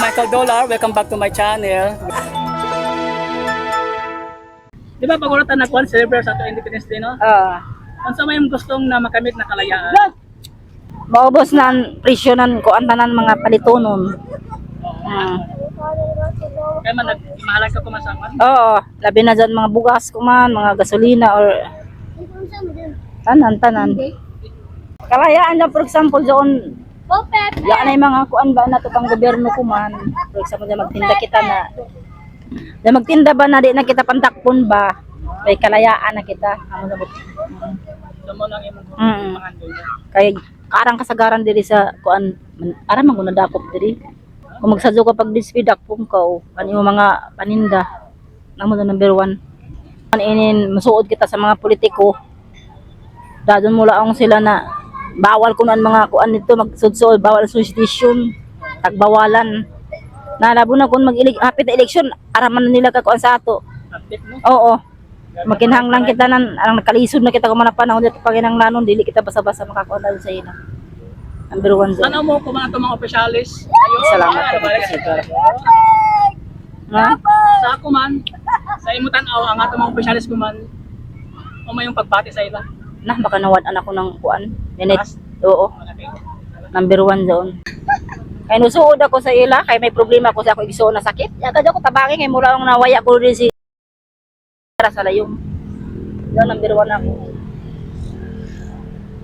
Michael Dollar. Welcome back to my channel. Di ba pag-uratan na kwan, celebrate sa ato Independence Day, no? Ano sa may gustong na makamit na kalayaan? Maubos na ang presyo ng kuantanan mga palitonon. Kaya man, nagmahalan ka kumasaman? Oo, labi na dyan mga bugas kuman, mga gasolina or tanan. Kalayaan dyan, for example, doon, yan ay mga kuan ba na ito pang gobyerno kuman. For example, dyan magtinda kita na, dyan magtinda ba na di na kita pantakpon ba, may kalayaan na kita. Damo lang yung mga doon. Kaya karang kasagaran diri sa kuan, aram magunadakop diri. Kung magsadyo ka pag dispidak pong ka, ano yung mga paninda, namo na number 1. Inin, masuod kita sa mga politiko. Dadon mula ang sila na bawal kuno ang mga kuan nito magsudsod, bawal suspension, tagbawalan. Nalabo na kung hapit na eleksyon, araman na nila ka kuan sa ato. Oo. Makinhang lang kita nan ang nakalisod na kita kumana panahon dito pag inanglanon dili kita basa-basa makakuha dahil sa ina. Number 1 zone. Ano mo kung mga opisyalis? Salamat ka po. Ha? Sa ako man, sa imutan ang ato mga opisyalis ko man, o may yung pagbati sa ila. Nah, baka nawad-an ako ng kuan. Minute. Oo. Number 1 zone. Kay nusuod ako sa ila, kay may problema ako sa ako igsuon na sakit. Yata ko tabangin kay mura ang nawaya ko rin si sa layong. Yan number 1 ako.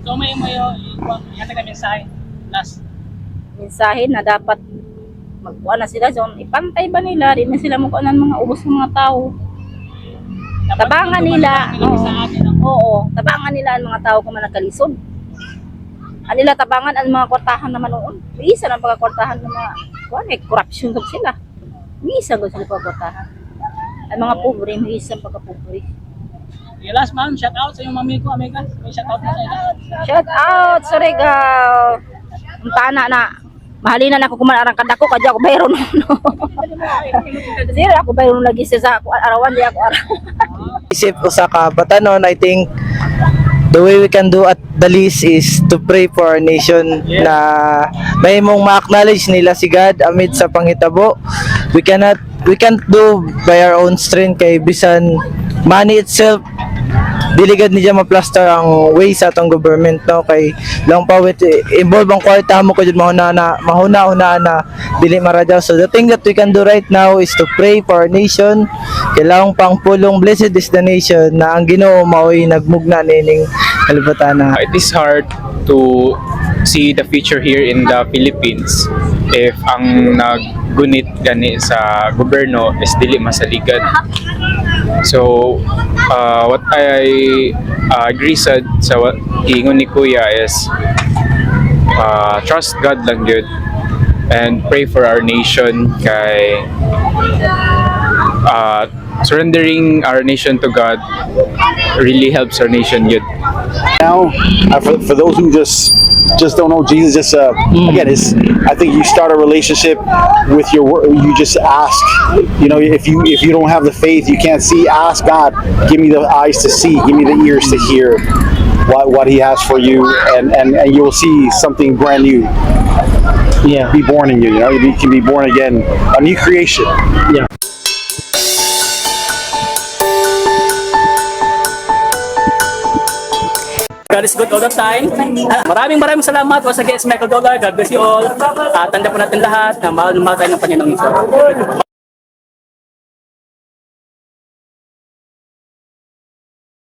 So may yan na mensahe. Last. Mensahe na dapat magkuha na sila dyan. Ipantay ba nila? Di na sila magkuha ng mga ubos ng mga tao. Tabangan nila. Oo. Tabangan nila ang mga tao kung managkalisod. Nila tabangan ang mga kwartahan naman noon. Isa ng pagkakwartahan ng mga corruption sila. Isa ko sila pagkakwartahan. Ang mga pobre, may isang pagka-pobre. Okay, last ma'am, shout out sa iyong mami ko, amiga. May shout out na sa ila. Shout out sa Regal. Tana na. Mahalina na ako kumanarang kadako, kadya ako bayron. Sir, ako bayron lagi sa arawan, di ako arawan. Isip ko sa kabatanon, I think the way we can do at the least is to pray for our nation na may mong ma-acknowledge nila si God amid sa panghitabo. We can't do by our own strength kay bisan money itself diligad niya ma-plaster ang way sa atong government no kay lang pa with involve ang kwarta mo ko jud mahuna na dili maradaw. So the thing that we can do right now is to pray for our nation. Kailangan pang pulong, blessed is the nation na ang Ginoo mao'y nagmugna nining kalibatan na. It is hard to see the future here in the Philippines if ang naggunit gani sa gobyerno is dili masaligad. So what I agree sa what giingon ni Kuya is trust God lang good and pray for our nation kay surrendering our nation to God really helps our nation good. Now, for those who just don't know Jesus, again, I think you start a relationship with your word. You just ask. You know, if you don't have the faith, you can't see. Ask God, give me the eyes to see, give me the ears to hear what He has for you, and you'll see something brand new. Yeah. Be born in you. You know, you can be born again, a new creation. Yeah. God is good all the time. Maraming salamat once again, Michael Dollar. God bless you all. Tanda po natin lahat na mahal tayo ng Panginoong Iso.